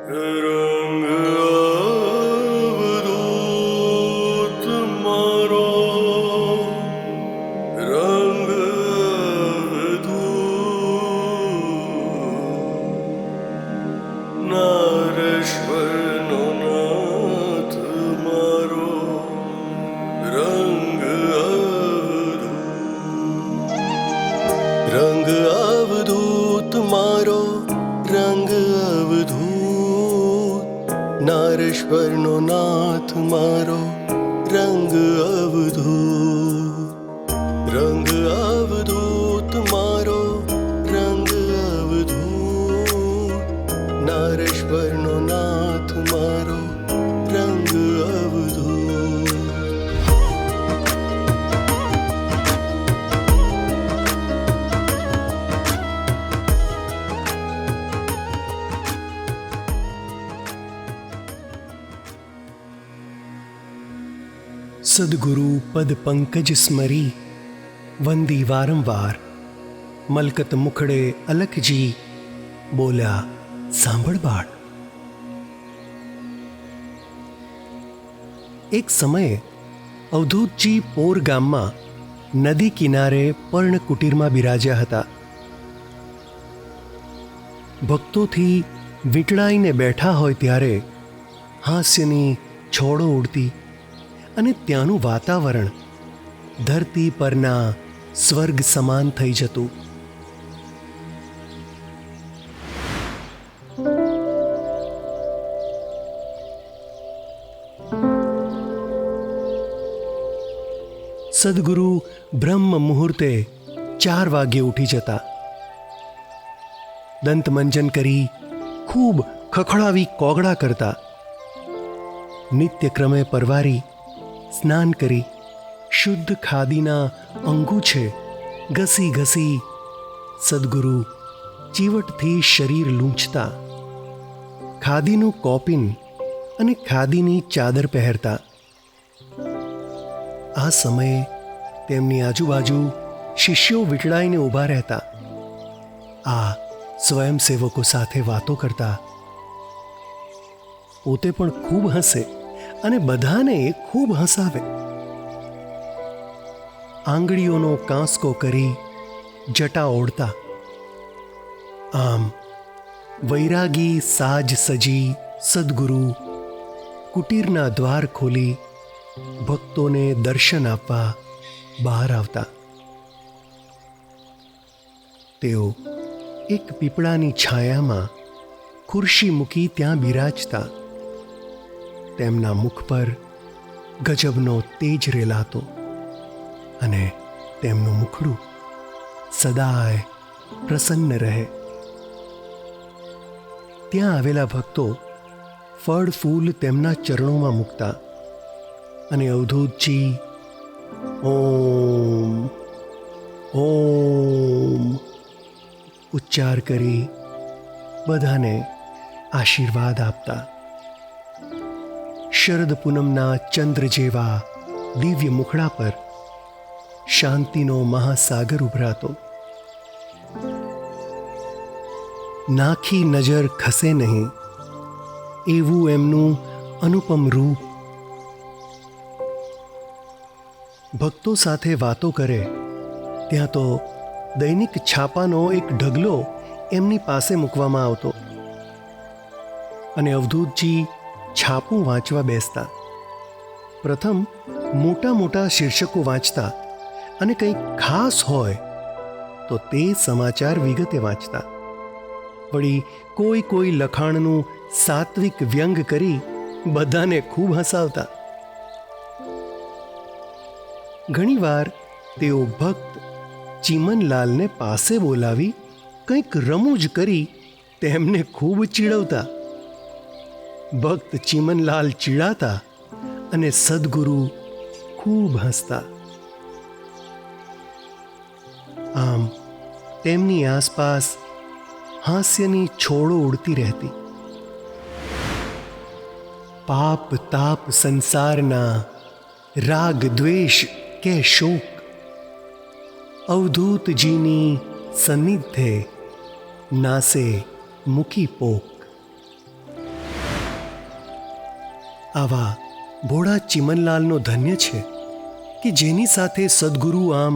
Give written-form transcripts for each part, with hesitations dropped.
રંગ અવધૂત મારો, રંગ અવધૂત નારેશ્વરનો નાથ મારો, રંગ અવધૂત. રંગ અવધૂત મારો, રંગ અવધૂત નારેશ્વરનો નાથ મારો, રંગ અવધૂત. રંગ અવધૂત મારો, રંગ અવધૂત નારેશ્વરનો નાથ મારો, રંગ અવધૂત. સદગુરુ પદ પંકજ સ્મરી વંદી વારંવાર, મલકત મુખડે અલખજી બોલ્યા સાંભળ બાળ. એક સમયે અવધૂતજી પોર ગામમાં નદી કિનારે પર્ણકુટીરમાં બિરાજ્યા હતા. ભક્તોથી વીંટળાઈને બેઠા હોય ત્યારે હાસ્યની છોડો ઉડતી અને ત્યાંનું વાતાવરણ ધરતી પરના સ્વર્ગ સમાન થઈ જતું. સદગુરુ બ્રહ્મ મુહૂર્તે 4 વાગ્યે ઉઠી જતા. દંતમંજન કરી ખૂબ ખખડાવી કોગળા કરતા. નિત્યક્રમે પરવારી સ્નાન કરી શુદ્ધ ખાદીના અંગૂછે ઘસી ઘસી સદગુરુ ચીવટથી શરીર લૂંછતા. ખાદીનું કોપિન અને ખાદીની ચાદર પહેરતા. આ સમયે તેમની આજુબાજુ શિષ્યો વીંટળાઈને ઊભા રહેતા. આ સ્વયંસેવકો સાથે વાતો કરતા. પોતે પણ ખૂબ હસે અને બધાને ખૂબ હસાવે. આંગળીઓનો કાંસકો કરી જટા ઓળતા. આમ વૈરાગી સાજ સજી સદગુરુ કુટીરના દ્વાર ખોલી ભક્તોને દર્શન આપવા બહાર આવતા. તેઓ એક પીપળાની છાયામાં ખુરશી મૂકી ત્યાં બિરાજતા. તેમના મુખ પર ગજબનો તેજ રેલાતો અને તેમનું મુખડું સદાય પ્રસન્ન રહે. ત્યાં આવેલા ભક્તો ફળ ફૂલ તેમના ચરણોમાં મૂકતા અને અવધૂતજી ઓમ ઓમ ઉચ્ચાર કરી બધાને આશીર્વાદ આપતા. શરદ પૂનમના ચંદ્ર જેવા દિવ્ય મુખડા પર શાંતિનો મહાસાગર ઉભરાતો. નાખી નજર ખસે નહીં એવું એમનું અનુપમ રૂપ. ભક્તો સાથે વાતો કરે ત્યાં તો દૈનિક છાપાનો એક ઢગલો એમની પાસે મૂકવામાં આવતો અને અવધૂતજી છાપું વાંચવા બેસતા. પ્રથમ મોટા મોટા શીર્ષકો વાંચતા અને કંઈક ખાસ હોય તો તે સમાચાર વિગતે વાંચતા. વળી કોઈ લખાણનું સાત્વિક વ્યંગ કરી બધાને ખૂબ હસાવતા. ઘણીવાર તેઓ ભક્ત ચીમનલાલને પાસે બોલાવી કંઈક રમૂજ કરી તેમને ખૂબ ચીડવતા. ભક્ત ચીમનલાલ ચીડાતા અને સદગુરુ ખૂબ હસતા. આમ તેમની આસપાસ હાસ્યની છોડો ઉડતી રહેતી. પાપ તાપ સંસારના રાગ દ્વેષ કે શોક અવધૂતજીની સન્નિધે નાસે મુખી પોક. આવા ભોળા ચિમનલાલનો ધન્ય છે કે જેની સાથે સદ્ગુરુ આમ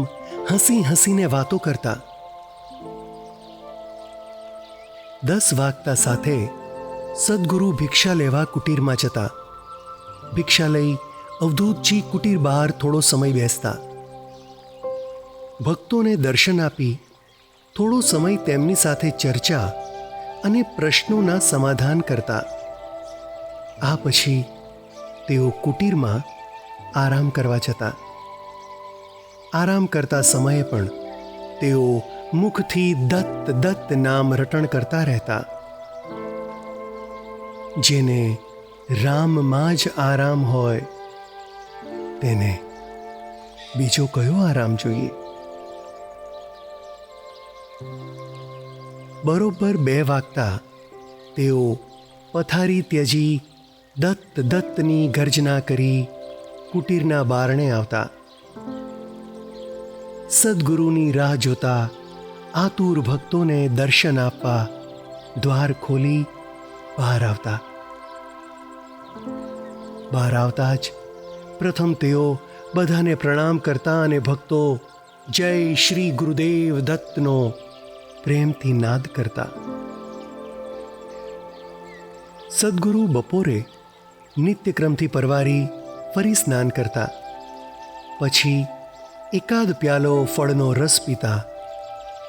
હસી હસીને વાતો કરતા. 10 વાગતા સાથે સદ્ગુરુ ભિક્ષા લેવા કુટીરમાં જતા. ભિક્ષા લઈ અવધૂતજી કુટીર બહાર થોડો સમય બેસતા. ભક્તોને દર્શન આપી થોડો સમય તેમની સાથે ચર્ચા અને પ્રશ્નોના સમાધાન કરતા. આ પછી તેઓ કુટીરમાં આરામ કરવા જતા. આરામ કરતા સમયે પણ તેઓ મુખથી દત્ત દત્ત નામ રટણ કરતા રહેતા. જેને રામમાં જ આરામ હોય તેને બીજો કયો આરામ જોઈએ? બરોબર 2 વાગતા તેઓ પથારી ત્યજી દત્ત દત્તની ગર્જના કરી કુટીરના બારણે આવતા. સદ્ગુરુની રાહ જોતા આતુર ભક્તોને દર્શન આપવા દ્વાર ખોલી બહાર આવતા. બહાર આવતા જ પ્રથમ તેઓ બધાને પ્રણામ કરતા અને ભક્તો જય શ્રી ગુરુદેવ દત્તનો પ્રેમથી નાદ કરતા. સદ્ગુરુ બપોરે નિત્યક્રમથી પરવારી ફરી સ્નાન કરતા. પછી એકાદ પ્યાલો ફળનો રસ પીતા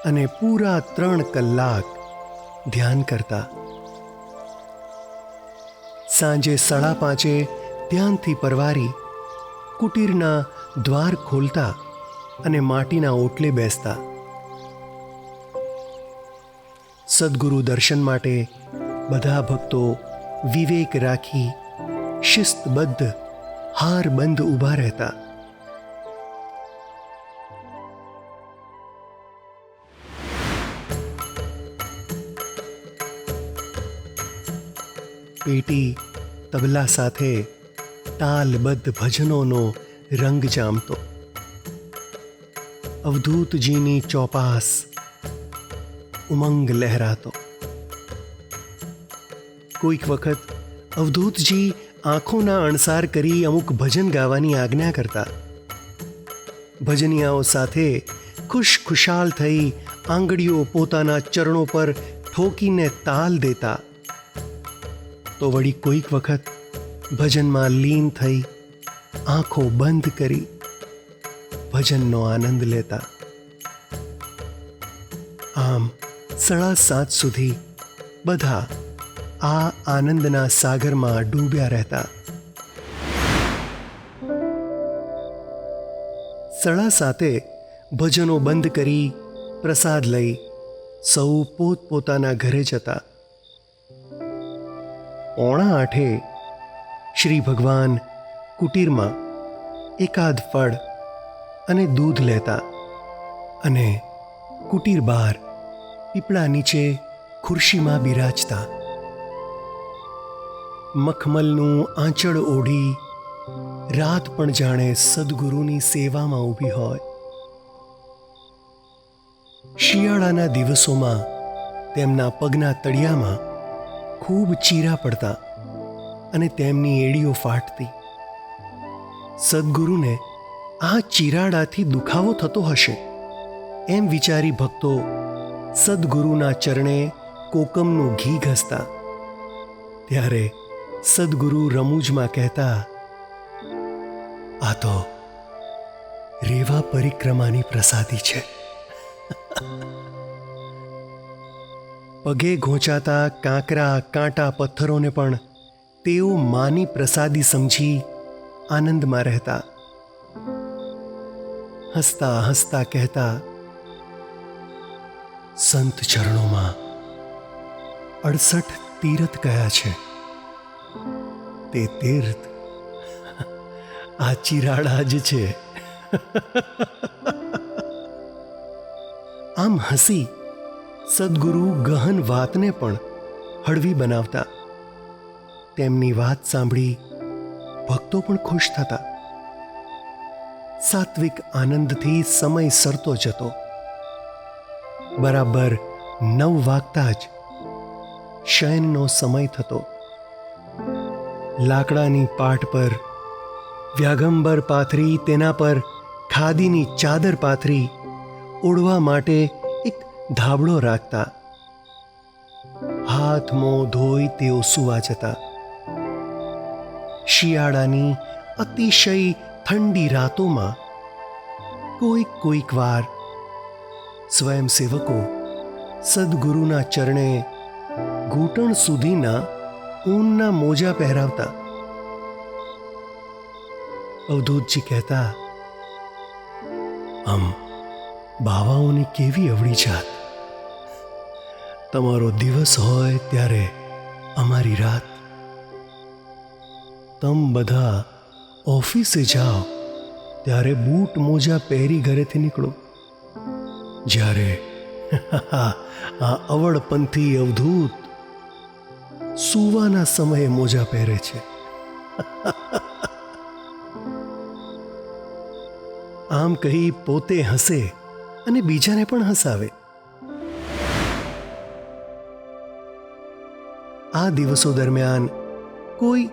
અને પૂરા 3 કલાક ધ્યાન કરતા. સાંજે 5:30 ધ્યાનથી પરવારી કુટીરના દ્વાર ખોલતા અને માટીના ઓટલે બેસતા. સદ્ગુરુ દર્શન માટે બધા ભક્તો વિવેક રાખી શિસ્તબદ્ધ હારબંધ ઊભા રહેતા. પેટી તબલા સાથે તાલબદ્ધ ભજનોનો રંગ જામતો. અવધૂતજીની ચોપાસ ઉમંગ લહેરાતો. કોઈક વખત અવધૂતજી આંખોના અણસાર કરી અમુક ભજન ગાવાની આજ્ઞા કરતા. ભજનિયાઓ સાથે ખુશખુશાલ થઈ આંગળીઓ પોતાના ચરણો પર ઠોકીને તાલ દેતા. તો વળી કોઈક વખત ભજનમાં લીન થઈ આંખો બંધ કરી ભજનનો આનંદ લેતા. આમ 7:30 સુધી બધા આ આનંદના સાગરમાં ડૂબ્યા રહેતા. 7:30 ભજનો બંધ કરી પ્રસાદ લઈ સૌ પોતપોતાના ઘરે જતા. 7:45 શ્રી ભગવાન કુટીરમાં એકાદ ફળ અને દૂધ લેતા અને કુટીર બહાર પીપળા નીચે ખુરશીમાં બિરાજતા. મખમલનું આંચળ ઓઢી રાત પણ જાણે સદ્ગુરુની સેવામાં ઊભી હોય. શિયાળાના દિવસોમાં તેમના પગના તળિયામાં ખૂબ ચીરા પડતા અને તેમની એડીઓ ફાટતી. સદ્ગુરુને આ ચીરાડાથી દુખાવો થતો હશે એમ વિચારી ભક્તો સદ્ગુરુના ચરણે કોકમનું ઘી ઘસતા. ત્યારે સદ્ગુરુ રમૂજમાં કહેતા, આ તો રેવા પરિક્રમાની પ્રસાદી છે. પગે ઘોંચાતા કાંકરા કાંટા પથ્થરોને પણ તેઓ માની પ્રસાદી સમજી આનંદમાં રહેતા. હસતા હસતા કહેતા, સંત ચરણોમાં 68 તીર્થ કયા છે, તે તીર્થ આ ચિરાડા જ છે. આમ હસી સદ્ગુરુ ગહન વાતને પણ હળવી બનાવતા. તેમની વાત સાંભળી ભક્તો પણ ખુશ થતા. સાત્વિક આનંદથી સમય સરતો જતો. બરાબર 9 વાગતા જ શયનનો સમય થતો. લાકડાની પાટ પર વ્યાગંબર પાથરી, તેના પર ખાદીની ચાદર પાથરી, ઓઢવા માટે એક ધાબળો રાખતા. હાથ મોં ધોઈ તેઓ સૂવા જતા. શિયાળાની અતિશય ઠંડી રાતોમાં કોઈક વાર સ્વયંસેવકો સદગુરુના ચરણે ઘૂંટણ સુધીના ઊનના મોજા પહેરાવતા. અવધૂતજી કહેતા, આમ બાવાઓની કેવી અવળી જાત! તમારો દિવસ હોય ત્યારે અમારી રાત. તમ બધા ઓફિસે જાઓ ત્યારે બૂટ મોજા પહેરી ઘરેથી નીકળો, જ્યારે આ અવળપંથી અવધૂત સૂવાના સમયે મોજા પહેરે છે. આમ કહી પોતે હસે અને બીજાને પણ હસાવે. આ દિવસો દરમિયાન કોઈ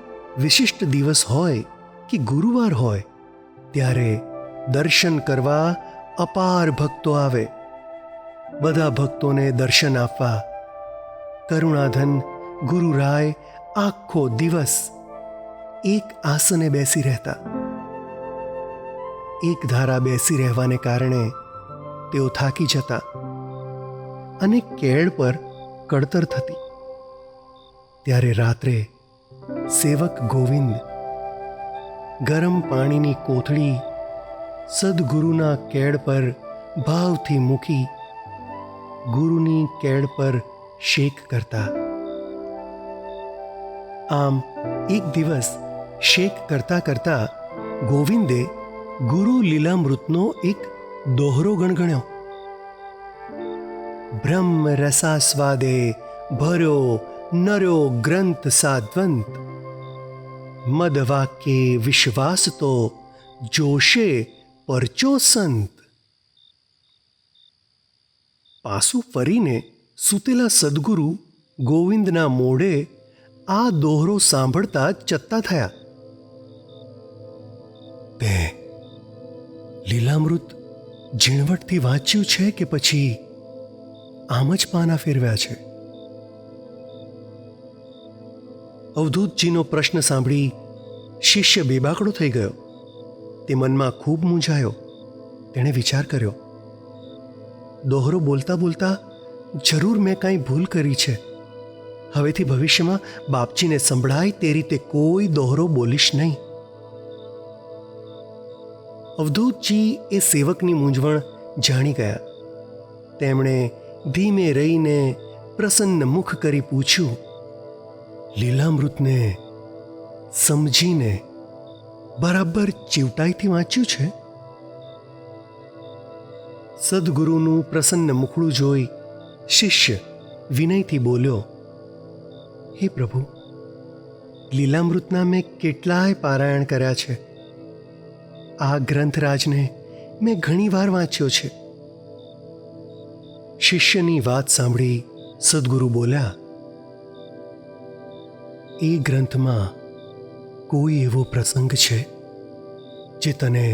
વિશિષ્ટ દિવસ હોય કે ગુરુવાર હોય ત્યારે દર્શન કરવા અપાર ભક્તો આવે. બધા ભક્તોને દર્શન આપવા કરુણાધન ગુરુરાય આખો દિવસ એક આસને બેસી રહેતા. એક ધારા બેસી રહેવાને કારણે તેઓ થાકી જતા અને કેળ પર કળતર થતી. ત્યારે રાત્રે સેવક ગોવિંદ ગરમ પાણીની કોથળી સદગુરુના કેળ પર ભાવથી મૂકી ગુરુની કેળ પર શેક કરતા. આમ એક દિવસ શેક કરતા કરતા ગોવિંદે ગુરુ લીલામૃતનો એક દોહરો ગણગણ્યો. બ્રહ્મ રસાસ્વાદે ભર્યો નર્યો ગ્રંથ સાધ્વંત, મદ વાક્યે વિશ્વાસ તો જોશે પરચો સંત. પાસું ફરીને સૂતેલા સદગુરુ ગોવિંદના મોઢે આ દોહરો સાંભળતા ચત્તા થયા. તે લીલામૃત ઝીણવટથી વાંચ્યું છે કે પછી આમ જ પાના ફેરવ્યા છે? અવધૂતજીનો પ્રશ્ન સાંભળી શિષ્ય બેબાકડો થઈ ગયો. તે મનમાં ખૂબ મૂંઝાયો. તેણે વિચાર કર્યો, દોહરો બોલતા બોલતા જરૂર મેં કાંઈ ભૂલ કરી છે. હવેથી ભવિષ્યમાં બાપજીને સંભળાય તે રીતે કોઈ દોહરો બોલીશ નહીં. અવધૂતજી એ સેવકની મૂંઝવણ જાણી ગયા. તેમણે ધીમે રહીને પ્રસન્ન મુખ કરી પૂછ્યું, લીલામૃતને સમજીને બરાબર ચીવટાઈથી વાંચ્યું છે? સદગુરુનું પ્રસન્ન મુખડું જોઈ શિષ્ય વિનયથી બોલ્યો, હે પ્રભુ, લીલામૃતના મેં કેટલાય પારાયણ કર્યા છે. આ ગ્રંથરાજને મેં ઘણી વાર વાંચ્યો છે. શિષ્યની વાત સાંભળી સદગુરુ બોલ્યા, એ ગ્રંથમાં કોઈ એવો પ્રસંગ છે જે તને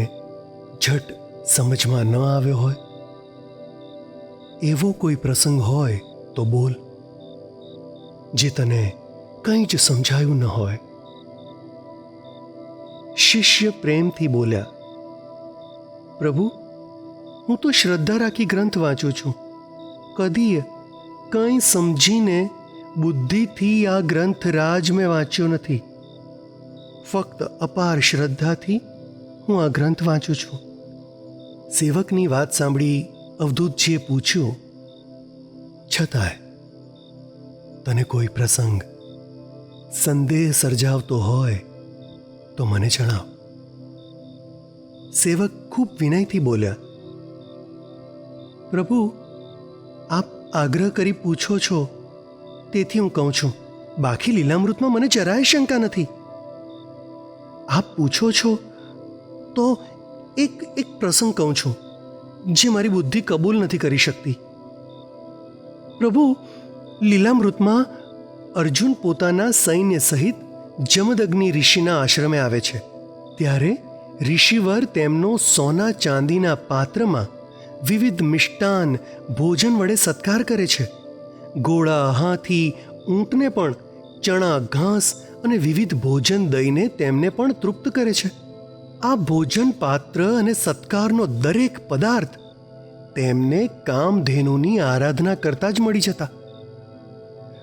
ઝટ સમજમાં ન આવ્યો હોય? એવો કોઈ પ્રસંગ હોય તો બોલ, જે તને કંઈ જ સમજાયું ન હોય. શિષ્ય પ્રેમથી બોલ્યા, પ્રભુ, હું તો શ્રદ્ધા રાખી ગ્રંથ વાંચું છું. કદીય કંઈ સમજીને બુદ્ધિથી આ ગ્રંથરાજ મેં વાંચ્યો નથી. ફક્ત અપાર શ્રદ્ધાથી હું આ ગ્રંથ વાંચું છું. સેવકની વાત સાંભળી અવધૂતજીએ પૂછ્યું, છતાંય તને કોઈ પ્રસંગ સંદેહ સર્જાવતો હોય તો મને જણાવ. સેવક ખૂબ વિનયથી બોલ્યા, પ્રભુ, આપ આગ્રહ કરી પૂછો છો તેથી હું કહું છું. બાકી લીલામૃતમાં મને જરાય શંકા નથી. આપ પૂછો છો તો એક પ્રસંગ કહું છું જે મારી બુદ્ધિ કબૂલ નથી કરી શકતી. પ્રભુ, લીલામૃતમાં અર્જુન પોતાના સૈન્ય સહિત જમદગ્નિ ઋષિના આશ્રમે આવે છે, ત્યારે ઋષિવર તેમનો સોના ચાંદીના પાત્રમાં વિવિધ મિષ્ટાન ભોજન વડે સત્કાર કરે છે. ઘોડા, હાથી, ઊંટને પણ ચણા, ઘાસ અને વિવિધ ભોજન દઈને તેમને પણ તૃપ્ત કરે છે. આ ભોજન પાત્ર અને સત્કારનો દરેક પદાર્થ તેમને કામધેનુની આરાધના કરતા જ મળી જતા.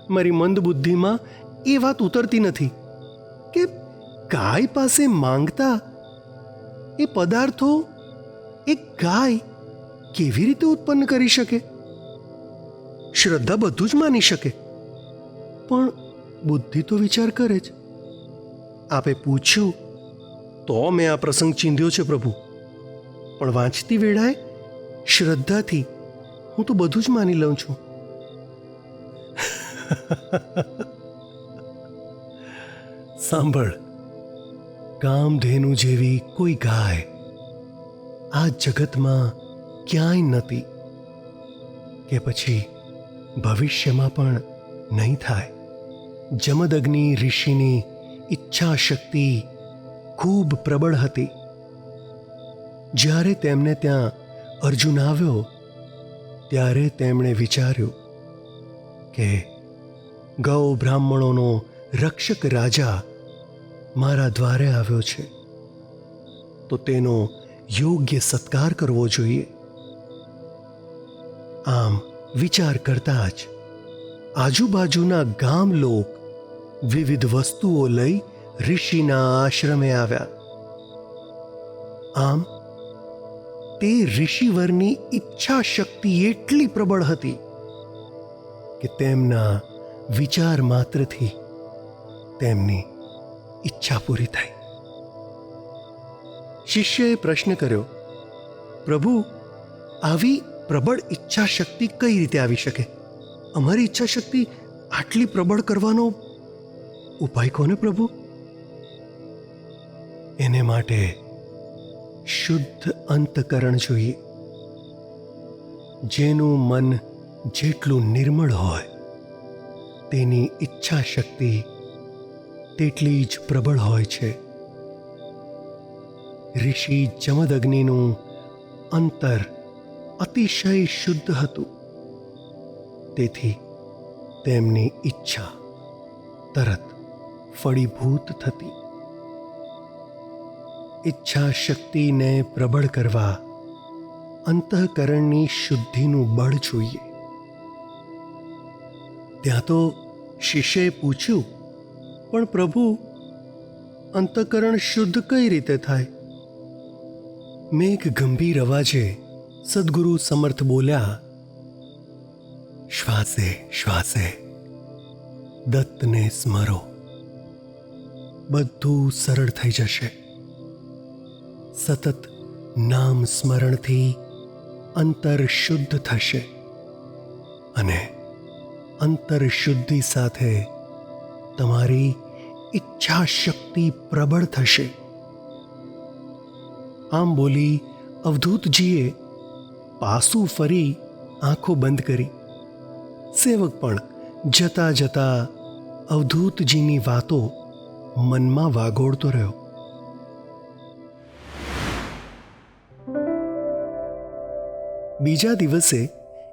મારી મંદ બુદ્ધિમાં એ વાત ઉતરતી નથી કે ગાય પાસે માંગતા એ પદાર્થો એક ગાય કેવી રીતે ઉત્પન્ન કરી શકે? શ્રદ્ધા બધું જ માની શકે, પણ બુદ્ધિ તો વિચાર કરે જ. આપે પૂછ્યું તો મેં આ પ્રસંગ ચીંધ્યો છે પ્રભુ, પણ વાંચતી વેળાએ શ્રદ્ધાથી હું તો બધું જ માની લઉં છું. સાંભળ, કામધેનુ જેવી કોઈ ગાય આ જગતમાં ક્યાંય નથી, કે પછી ભવિષ્યમાં પણ નહીં થાય. જમદગ્નિ ઋષિની ઈચ્છા શક્તિ ખૂબ પ્રબળ હતી. જ્યારે તેમને ત્યાં અર્જુન આવ્યો ત્યારે તેમણે વિચાર્યું કે ગૌ બ્રાહ્મણોનો રક્ષક રાજા મારા દ્વારે આવ્યો છે, તો તેનો યોગ્ય સત્કાર કરવો જોઈએ. આમ વિચાર કરતા જ આજુબાજુના ગામ લોક વિવિધ વસ્તુઓ લઈ ઋષિના આશ્રમે આવ્યા. આમ તે ઋષિવરની ઈચ્છા શક્તિ એટલી પ્રબળ હતી કે તેમના વિચાર માત્રથી તેમની ઈચ્છા પૂરી થઈ. શિષ્યએ પ્રશ્ન કર્યો, પ્રભુ, આવી પ્રબળ ઈચ્છા શક્તિ કઈ રીતે આવી શકે? અમારી ઈચ્છા શક્તિ આટલી પ્રબળ કરવાનો ઉપાય કોને પ્રભુ? એને માટે શુદ્ધ અંતકરણ જોઈએ. જેનું મન જેટલું નિર્મળ હોય તેની ઈચ્છા શક્તિ તેટલી જ પ્રબળ હોય છે. ઋષિ જમદગ્નિનું અંતર અતિશય શુદ્ધ હતું, તેથી તેમની ઈચ્છા તરત ફળીભૂત થતી. ઈચ્છા શક્તિને પ્રબળ કરવા અંતઃકરણની શુદ્ધિનું બળ જોઈએ. ત્યાં તો શિષ્યએ પૂછ્યું, પણ પ્રભુ, અંતઃકરણ શુદ્ધ કઈ રીતે થાય? મેઘ ગંભીર અવાજે સદગુરુ સમર્થ બોલ્યા, શ્વાસે શ્વાસે દત્તને સ્મરો, બધું સરળ થઈ જશે. સતત નામ સ્મરણથી અંતર શુદ્ધ થશે અને અંતર શુદ્ધિ સાથે તમારી ઈચ્છા શક્તિ પ્રબળ થશે. આમ બોલી અવધૂતજીએ પાસું ફરી આંખો બંધ કરી. સેવક પણ જતા જતા અવધૂતજીની વાતો મનમાં વાગોળતો રહ્યો. બીજા દિવસે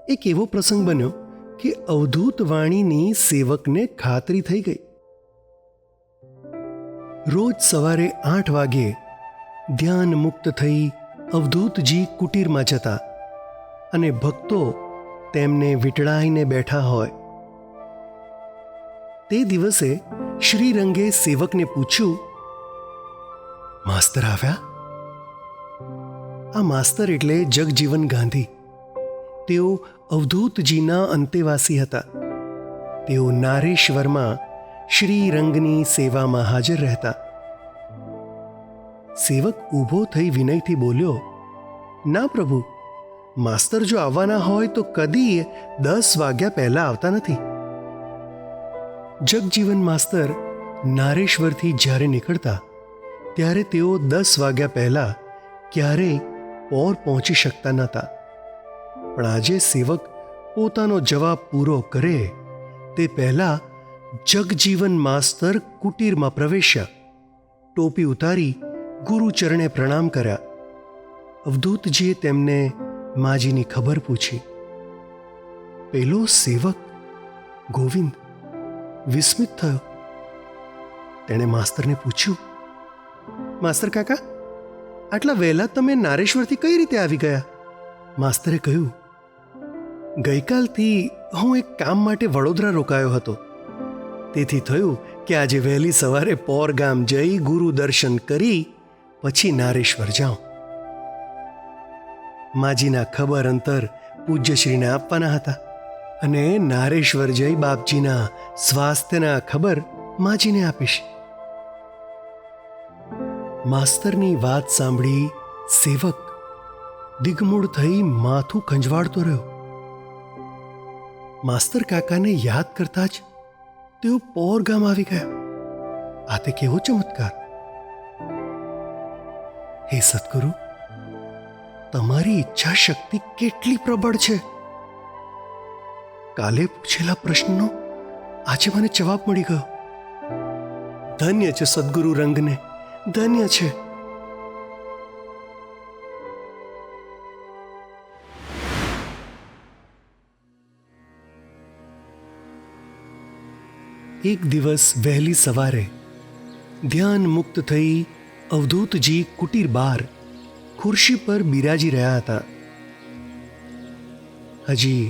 એક એવો પ્રસંગ બન્યો કે અવધૂત વાણીની સેવકને ખાતરી થઈ ગઈ. રોજ સવારે 8 વાગ્યે ધ્યાન મુક્ત થઈ અવધૂતજી કુટીરમાં જતા અને ભક્તો તેમને વીંટળાઈને બેઠા હોય. તે દિવસે શ્રીરંગે સેવકને પૂછ્યું, માસ્તર આવ્યા? આ માસ્તર એટલે જગજીવન ગાંધી. તેઓ અવધૂતજીના અંતેવાસી હતા. તેઓ નારેશ્વરમાં શ્રીરંગની સેવામાં હાજર રહેતા. સેવક ઊભો થઈ વિનયથી બોલ્યો, ના પ્રભુ, માસ્તર જો આવવાના હોય તો કદી 10 વાગ્યા પહેલા આવતા નથી. જગજીવન માસ્તર નારેશ્વરથી જ્યારે નીકળતા ત્યારે તેઓ 10 વાગ્યા પહેલા ક્યારેય પોર પહોંચી શકતા નહોતા. પણ આજે સેવક પોતાનો જવાબ પૂરો કરે તે પહેલાં જગજીવન માસ્તર કુટીરમાં પ્રવેશ્યા. ટોપી ઉતારી ગુરુચરણે પ્રણામ કર્યા. અવધૂતજીએ તેમને માજીની ખબર પૂછી. પેલો સેવક ગોવિંદ વિસ્મિત થયો. તેણે માસ્તરને પૂછ્યું, માસ્તર કાકા, આટલા વહેલા તમે નારેશ્વરથી કઈ રીતે આવી ગયા? માસ્તરે કહ્યું, ગઈકાલથી હું એક કામ માટે વડોદરા રોકાયો હતો. તેથી થયું કે આજે વહેલી સવારે પોર ગામ જઈ ગુરુ દર્શન કરી પછી નારેશ્વર જાઉં. માજીના ખબર અંતર પૂજ્યશ્રીને આપવાના હતા અને નારેશ્વર જઈ બાપજીના સ્વાસ્થ્યના ખબર માજીને આપીશ. માસ્તરની વાત સાંભળી સેવક દિગ્મૂઢ થઈ માથું ખંજવાળતો રહ્યો. માસ્તર કાકાને યાદ કરતા જ તેઓ પોર ગામ આવી ગયા. આ તે કેવો ચમત્કાર! હે સદગુરુ, તમારી ઈચ્છા શક્તિ કેટલી પ્રબળ છે! કાલે પૂછેલા પ્રશ્નનો આજે મને જવાબ મળી ગયો. ધન્ય છે સદગુરુ રંગને, ધન્ય છે. એક દિવસ વહેલી સવારે ધ્યાન મુક્ત થઈ અવધૂતજી કુટીર બહાર ખુરશી પર બિરાજી રહ્યા હતા. હજી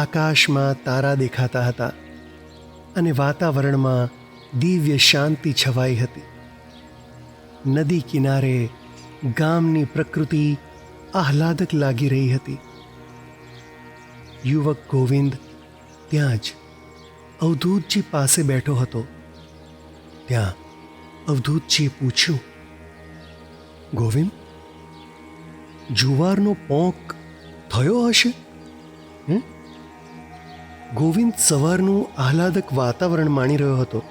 આકાશમાં તારા દેખાતા હતા અને વાતાવરણમાં દિવ્ય શાંતિ છવાઈ હતી. નદી કિનારે ગામની પ્રકૃતિ આહલાદક લાગી રહી હતી. યુવક ગોવિંદ ત્યાં જ અવધૂતજી પાસે બેઠો હતો. ત્યાં અવધૂતજીએ પૂછ્યું, ગોવિંદ, જુવારનો પોંક થયો હશે? ગોવિંદ સવારનું આહલાદક વાતાવરણ માણી રહ્યો હતો.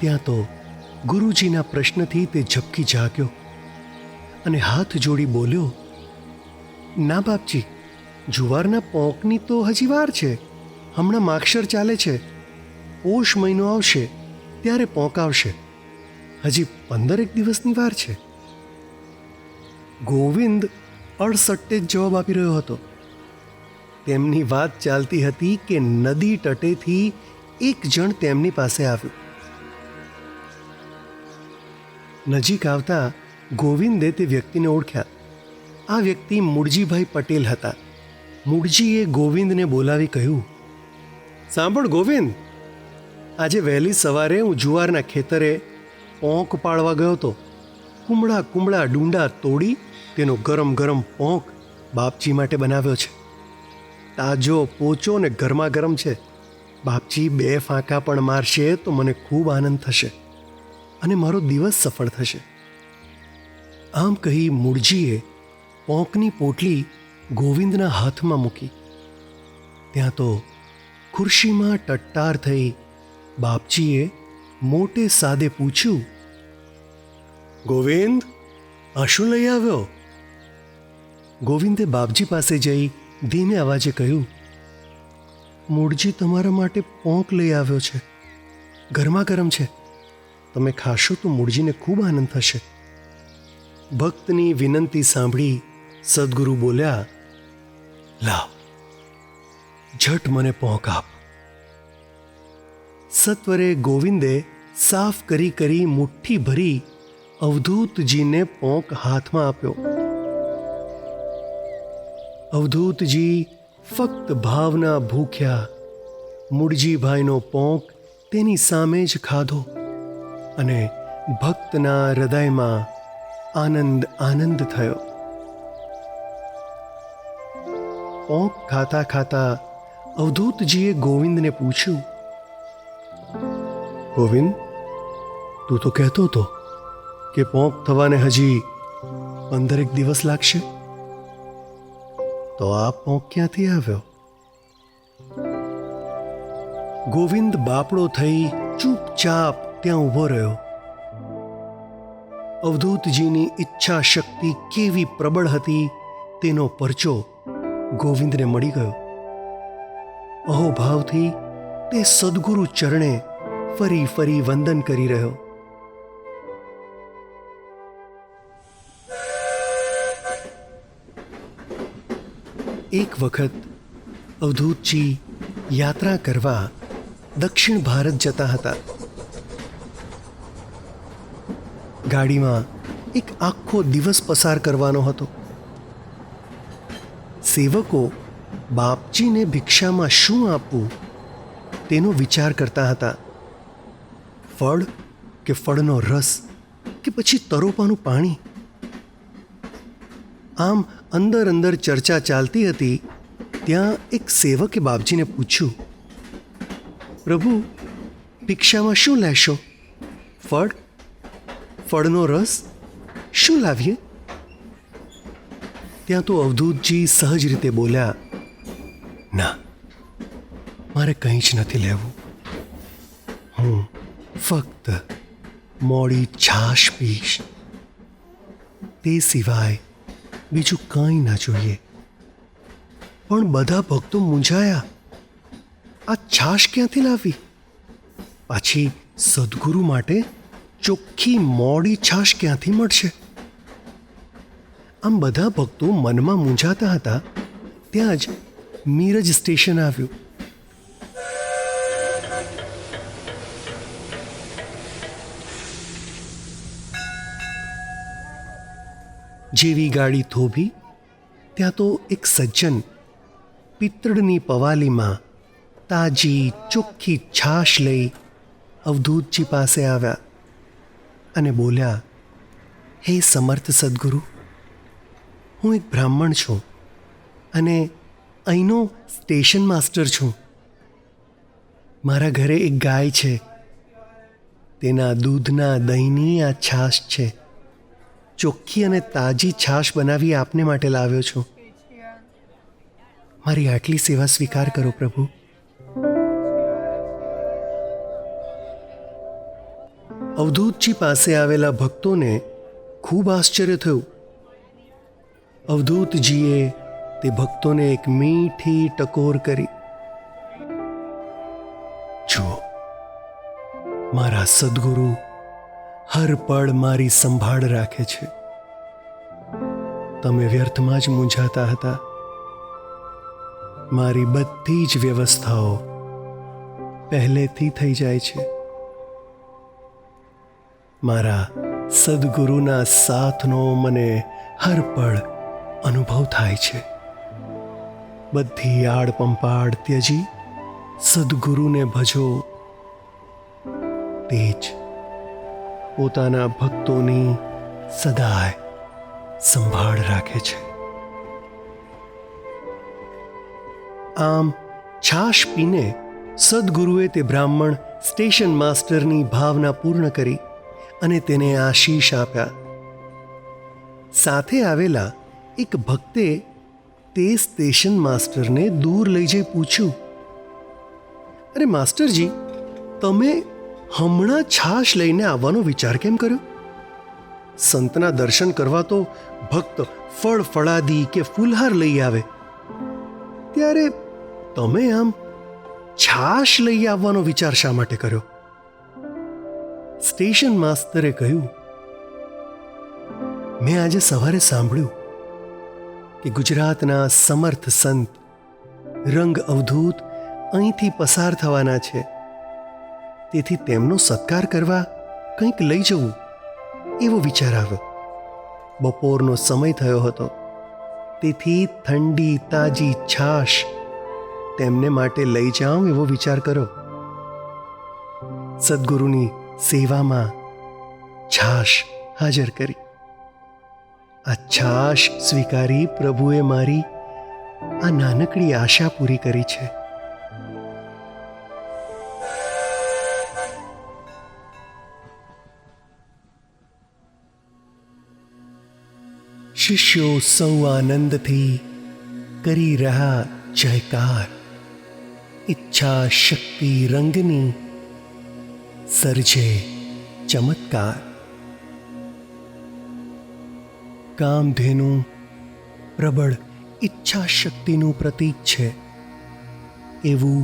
ત્યાં તો ગુરુજીના પ્રશ્નથી તે ઝબકી જાગ્યો અને હાથ જોડી બોલ્યો, ના બાપજી, જુવારના પોંકની તો હજી વાર છે. હમણાં માગશર ચાલે છે. પોષ મહિનો આવશે ત્યારે પોંક આવશે. હજી 15 દિવસની વાર છે. ગોવિંદ અડસટ્ટે જ જવાબ આપી રહ્યો હતો. તેમની વાત ચાલતી હતી કે નદી તટેથી એક જણ તેમની પાસે આવ્યું. નજીક આવતા ગોવિંદે તે વ્યક્તિને ઓળખ્યા. આ વ્યક્તિ મૂળજીભાઈ પટેલ હતા. મૂળજીએ ગોવિંદને બોલાવી કહ્યું, સાંભળ ગોવિંદ, આજે વહેલી સવારે હું જુવારના ખેતરે પોંક પાડવા ગયો હતો. કુમળા કુમળા ડુંડા તોડી તેનો ગરમ ગરમ પોંક બાપજી માટે બનાવ્યો છે. તાજો પોચો ને ગરમા ગરમ છે. બાપજી 2 ફાંકા પણ મારશે તો મને ખૂબ આનંદ થશે અને મારો દિવસ સફળ થશે. આમ કહી મૂળજીએ પોંકની પોટલી ગોવિંદના હાથમાં મૂકી. ત્યાં તો ખુરશીમાં ટટ્ટાર થઈ બાપજીએ મોટે સાદે પૂછ્યું, ગોવિંદ, આ શું લઈ આવ્યો? ગોવિંદે બાપજી પાસે જઈ ધીમે અવાજે કહ્યું, મૂળજી તમારા માટે પોંક લઈ આવ્યો છે. ગરમા ગરમ છે. તમે ખાશો તો મૂળજીને ખૂબ આનંદ થશે. ભક્તની વિનંતી સાંભળી સદગુરુ બોલ્યા, લાવ, ઝટ મને પોંક આપ. સત્વરે ગોવિંદે સાફ કરી મુઠ્ઠી ભરી અવધૂતજીને પોંક હાથમાં આપ્યો. અવધૂતજી ફક્ત ભાવના ભૂખ્યા મૂળજીભાઈનો પોંક તેની સામે જ ખાધો અને ભક્તના હૃદયમાં આનંદ આનંદ થયો. પોંક ખાતા ખાતા અવધૂતજીએ ગોવિંદને પૂછ્યું, ગોવિંદ, તું તો કહેતો હતો કે પોંક થવાને હજી 15 દિવસ લાગશે, તો આ પોંક ક્યાંથી આવ્યો? ગોવિંદ બાપડો થઈ ચૂપચાપ ત્યાં ઊભો રહ્યો. અવધૂતજીની ઈચ્છા શક્તિ કેવી પ્રબળ હતી તેનો પરચો ગોવિંદને મળી ગયો. અહોભાવથી તે સદ્ગુરુ ચરણે ફરી ફરી વંદન કરી રહ્યો. એક વખત અવધૂતજી યાત્રા કરવા દક્ષિણ ભારત જતા હતા. ગાડીમાં એક આખો દિવસ પસાર કરવાનો હતો. સેવકો બાપજીને ભિક્ષામાં શું આપવું તેનો વિચાર કરતા હતા. ફળ કે ફળનો રસ કે પછી તરોપાનું પાણી. આમ અંદર અંદર ચર્ચા ચાલતી હતી ત્યાં એક સેવકે બાપજીને પૂછ્યું, પ્રભુ, ભિક્ષામાં શું લેશો? ફળ, ફળનો રસ, શું લાવીએ? ત્યાં તો અવધૂતજી સહજ રીતે બોલ્યા, ના, મારે કંઈ જ નથી લેવું. હું ફક્ત મોડી છાશ પીશ. તે સિવાય બીજું કંઈ ના જોઈએ. પણ બધા ભક્તો મૂંઝાયા. આ છાશ ક્યાંથી લાવી? પાછી સદ્ગુરુ માટે ચોખ્ખી મોડી છાશ ક્યાંથી મળશે? આમ બધા ભક્તો મનમાં મૂંઝાતા હતા ત્યાં જ મીરજ સ્ટેશન આવ્યું. જેવી ગાડી થોભી ત્યાં તો એક સજ્જન પિત્તળની પવાલીમાં તાજી ચોખ્ખી છાશ લઈ અવધૂતજી પાસે આવ્યા અને બોલ્યા, હે સમર્થ સદ્ગુરુ, હું એક બ્રાહ્મણ છું અને અહીંનો સ્ટેશન માસ્ટર છું. મારા ઘરે એક ગાય છે. તેના દૂધના દહીંની આ છાશ છે. ચોખ્ખી અને તાજી છાશ બનાવી આપને માટે લાવ્યો છું. મારી આટલી સેવા સ્વીકાર કરો પ્રભુ. અવધૂતજી પાસે આવેલા ભક્તોને ખૂબ આશ્ચર્ય થયું. અવધૂતજીએ તે ભક્તોને એક મીઠી ટકોર કરી. જુઓ, મારા સદ્ગુરુ હર પળ મારી સંભાળ રાખે છે. તમે વ્યર્થમાં જ મૂંઝાતા હતા. મારી બધી જ વ્યવસ્થાઓ પહેલેથી થઈ જાય છે. મારા સદ્ગુરુના સાથનો મને હર પળ અનુભવ થાય છે. બધી આડ પંપાડ ત્યજી સદ્ગુરુને ભજો. તે જ પોતાના ભક્તોની સદાય સંભાળ રાખે છે. આમ છાશ પીને સદ્ગુરુએ તે બ્રાહ્મણ સ્ટેશન માસ્ટરની ભાવના પૂર્ણ કરી અને તેને આશીષ આપ્યા. સાથે આવેલા એક ભક્તે તે સ્ટેશન માસ્ટરને દૂર લઈ જઈ પૂછ્યું, અરે માસ્ટરજી, તમે હમણાં છાશ લઈને આવવાનો વિચાર કેમ કર્યો? સંતના દર્શન કરવા તો ભક્ત ફળ ફળાદી કે ફૂલહાર લઈ આવે, ત્યારે તમે આમ છાશ લઈ આવવાનો વિચાર શા માટે કર્યો? સ્ટેશન માસ્તરે કહ્યું, મેં આજે સવારે સાંભળ્યું કે ગુજરાતના સમર્થ સંત રંગ અવધૂત અહીંથી પસાર થવાના છે. તેથી તેમનો સત્કાર કરવા કંઈક લઈ જવું એવો વિચાર આવ્યો. બપોરનો સમય થયો હતો, તેથી ઠંડી તાજી છાશ તેમને માટે લઈ જાઉં એવો વિચાર કર્યો. સદ્ગુરુની સેવામાં છાશ હાજર કરી. આ છાશ સ્વીકારી પ્રભુએ મારી આ નાનકડી આશા પૂરી કરી છે. શિષ્યો સૌ આનંદથી કરી રહ્યા જયકાર. ઈચ્છા શક્તિ રંગની સર્જે ચમત્કાર. કામધેનુ પ્રબળ ઈચ્છા શક્તિનું પ્રતીક છે એવું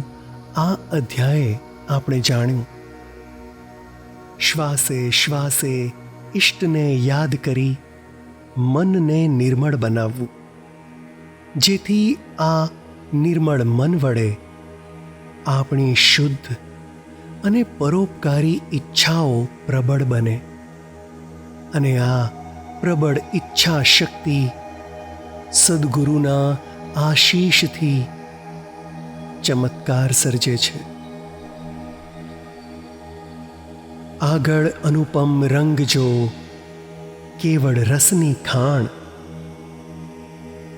આ અધ્યાયે આપણે જાણ્યું. શ્વાસે શ્વાસે ઈષ્ટને યાદ કરી મનને નિર્મળ બનાવવું, જેથી આ નિર્મળ મન વડે આપણી શુદ્ધ અને પરોપકારી ઈચ્છાઓ પ્રબળ બને અને આ પ્રબળ ઈચ્છા શક્તિ સદ્ગુરુના આશીષથી ચમત્કાર સર્જે છે. આગળ અનુપમ રંગ જો કેવળ રસની ખાણ,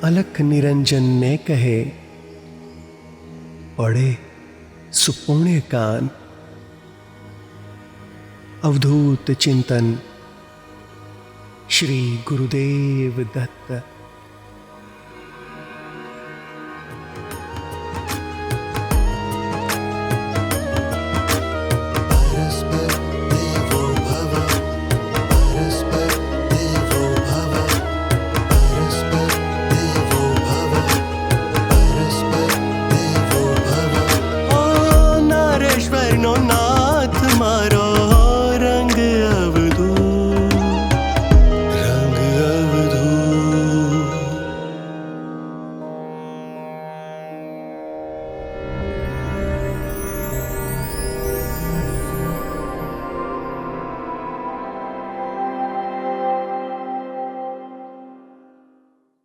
અલખ નિરંજનને કહે પડે સુપુણ્ય કાન. અવધૂત ચિંતન. શ્રી ગુરુદેવ દત્ત.